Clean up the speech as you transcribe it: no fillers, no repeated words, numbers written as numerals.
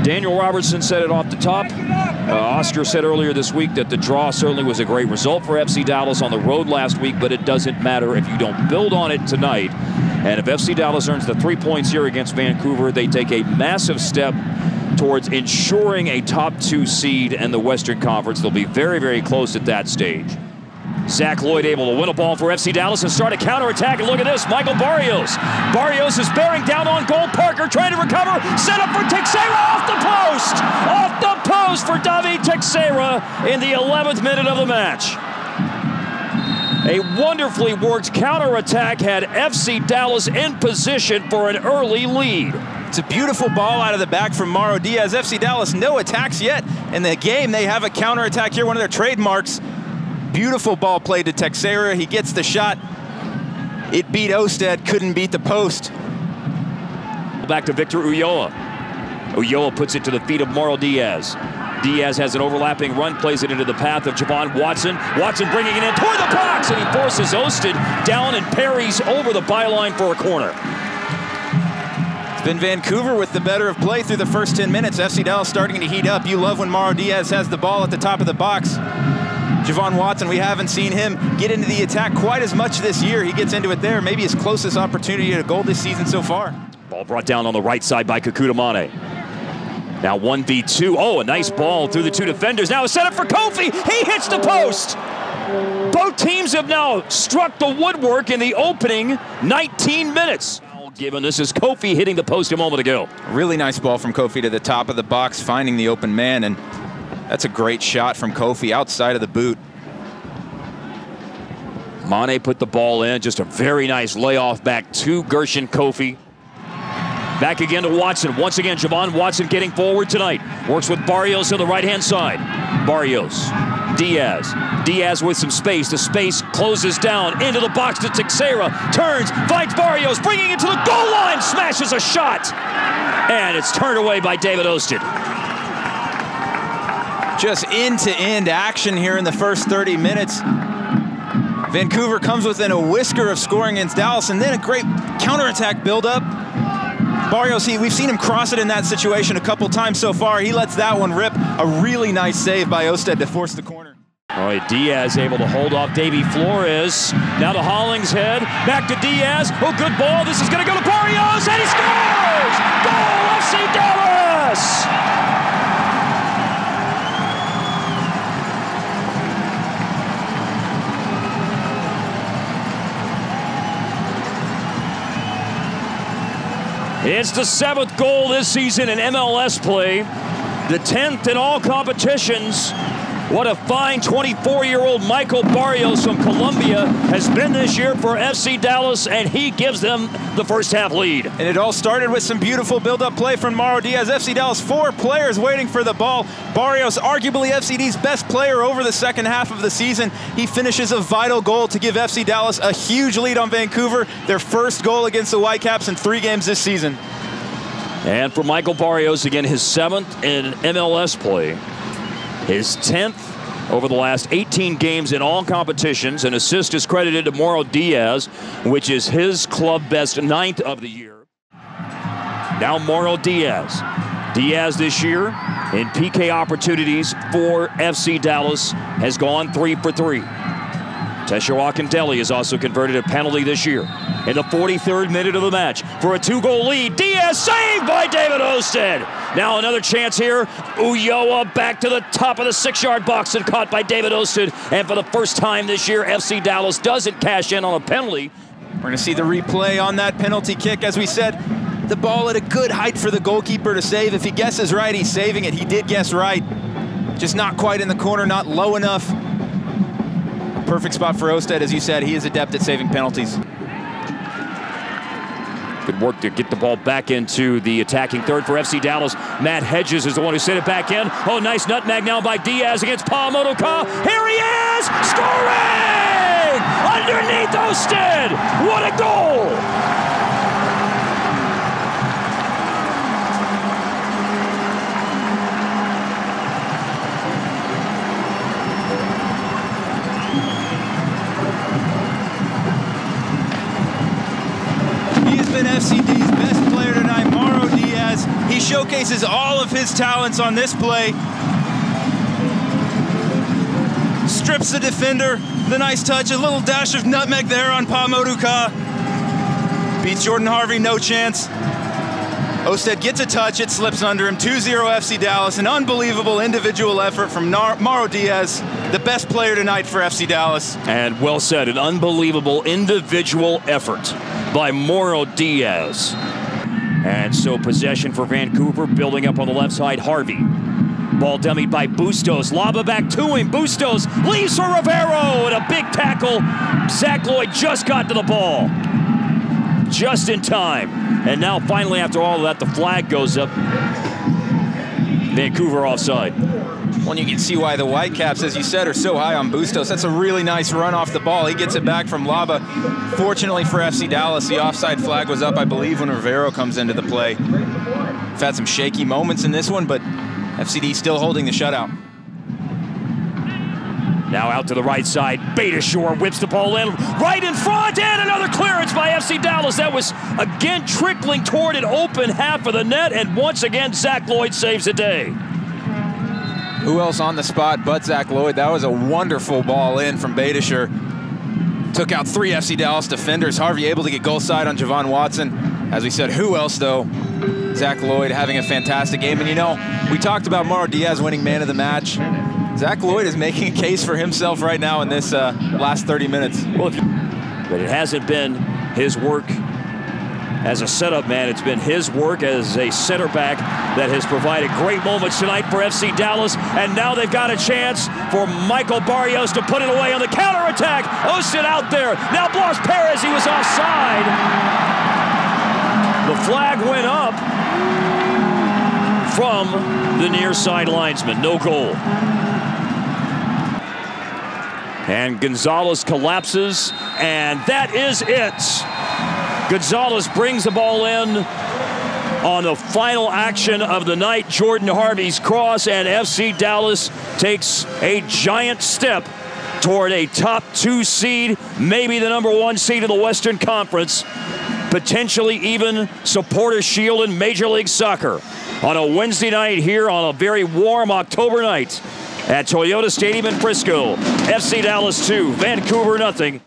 Daniel Robertson said it off the top. Oscar said earlier this week that the draw certainly was a great result for FC Dallas on the road last week, but it doesn't matter if you don't build on it tonight. And if FC Dallas earns the 3 points here against Vancouver, they take a massive step towards ensuring a top 2 seed in the Western Conference. They'll be very, very close at that stage. Zach Lloyd able to win a ball for FC Dallas and start a counterattack. And look at this, Michael Barrios. Barrios is bearing down on goal. Parker trying to recover. Set up for Teixeira off the post. Off the post for David Teixeira in the 11th minute of the match. A wonderfully worked counterattack had FC Dallas in position for an early lead. It's a beautiful ball out of the back from Mauro Diaz. FC Dallas, no attacks yet in the game. They have a counterattack here, one of their trademarks. Beautiful ball played to Teixeira. He gets the shot. It beat Osted, couldn't beat the post. Back to Victor Ulloa. Ulloa puts it to the feet of Mauro Diaz. Diaz has an overlapping run, plays it into the path of Javon Watson. Watson bringing it in toward the box, and he forces Osted down and parries over the byline for a corner. It's been Vancouver with the better of play through the first 10 minutes. FC Dallas starting to heat up. You love when Mauro Diaz has the ball at the top of the box. Javon Watson, we haven't seen him get into the attack quite as much this year. He gets into it there, maybe his closest opportunity to goal this season so far. Ball brought down on the right side by Kekuta Mane. Now 1v2. Oh, a nice ball through the 2 defenders. Now a setup for Kofi. He hits the post. Both teams have now struck the woodwork in the opening 19 minutes. Given this is Kofi hitting the post a moment ago. Really nice ball from Kofi to the top of the box, finding the open man, and that's a great shot from Kofi outside of the boot. Mane put the ball in, just a very nice layoff back to Gershon Kofi. Back again to Watson. Once again, Javon Watson getting forward tonight. Works with Barrios on the right-hand side. Barrios, Diaz. Diaz with some space. The space closes down into the box to Teixeira. Turns, finds Barrios, bringing it to the goal line. Smashes a shot. And it's turned away by David Osted. Just end-to-end action here in the first 30 minutes. Vancouver comes within a whisker of scoring against Dallas, and then a great counterattack build-up. Barrios, we've seen him cross it in that situation a couple times so far. He lets that one rip. A really nice save by Osted to force the corner. All right, Diaz able to hold off Davy Flores. Now to Hollingshead. Back to Diaz. Oh, good ball. This is going to go to Barrios, and he scores! Goal, FC Dallas! It's the 7th goal this season in MLS play, the 10th in all competitions. What a fine 24-year-old Michael Barrios from Colombia has been this year for FC Dallas, and he gives them the first half lead. And it all started with some beautiful build-up play from Mauro Diaz. FC Dallas, 4 players waiting for the ball. Barrios, arguably FCD's best player over the second half of the season. He finishes a vital goal to give FC Dallas a huge lead on Vancouver, their first goal against the Whitecaps in 3 games this season. And for Michael Barrios, again, his 7th in MLS play. His 10th over the last 18 games in all competitions. An assist is credited to Mauro Diaz, which is his club best 9th of the year. Now Mauro Diaz. Diaz this year in PK opportunities for FC Dallas has gone 3 for 3. Teshawa Kandeli has also converted a penalty this year. In the 43rd minute of the match for a 2-goal lead, Diaz saved by David Osted. Now another chance here. Ulloa back to the top of the 6-yard box and caught by David Osted. And for the first time this year, FC Dallas doesn't cash in on a penalty. We're going to see the replay on that penalty kick. As we said, the ball at a good height for the goalkeeper to save. If he guesses right, he's saving it. He did guess right. Just not quite in the corner, not low enough. Perfect spot for Osted. As you said, he is adept at saving penalties. Good work to get the ball back into the attacking third for FC Dallas. Matt Hedges is the one who sent it back in. Oh, nice nutmeg now by Diaz against Paul Modoka. Here he is! Scoring! Underneath Osted! What a goal! FCD's best player tonight, Mauro Diaz. He showcased showcases all of his talents on this play. Strips the defender, the nice touch, a little dash of nutmeg there on Pamoduka. Beats Jordan Harvey, no chance. Osted gets a touch, it slips under him. 2-0 FC Dallas, an unbelievable individual effort from Mauro Diaz, the best player tonight for FC Dallas. And well said, an unbelievable individual effort by Mauro Diaz. And so possession for Vancouver, building up on the left side, Harvey. Ball dummied by Bustos, Laba back to him, Bustos leaves for Rivero, and a big tackle. Zach Lloyd just got to the ball. Just in time. And now finally, after all of that, the flag goes up. Vancouver offside. Well, you can see why the Whitecaps, as you said, are so high on Bustos. That's a really nice run off the ball. He gets it back from Laba. Fortunately for FC Dallas, the offside flag was up, I believe, when Rivero comes into the play. We've had some shaky moments in this one, but FCD still holding the shutout. Now out to the right side, Beitashour whips the ball in, right in front, and another clearance by FC Dallas. That was, again, trickling toward an open half of the net, and once again, Zach Lloyd saves the day. Who else on the spot but Zach Lloyd? That was a wonderful ball in from Beitashour. Took out 3 FC Dallas defenders. Harvey able to get goal side on Javon Watson. As we said, who else, though? Zach Lloyd having a fantastic game. And, you know, we talked about Mauro Diaz winning man of the match. Zach Lloyd is making a case for himself right now in this last 30 minutes. Well, but it hasn't been his work as a setup man. It's been his work as a center back that has provided great moments tonight for FC Dallas. And now they've got a chance for Michael Barrios to put it away on the counterattack. Osted out there. Now Blas Perez, he was offside. The flag went up from the near side linesman. No goal. And Gonzalez collapses, and that is it. Gonzalez brings the ball in on the final action of the night. Jordan Harvey's cross, and FC Dallas takes a giant step toward a top 2 seed, maybe the #1 seed in the Western Conference, potentially even Supporter Shield in Major League Soccer on a Wednesday night here on a very warm October night at Toyota Stadium in Frisco. FC Dallas 2, Vancouver 0.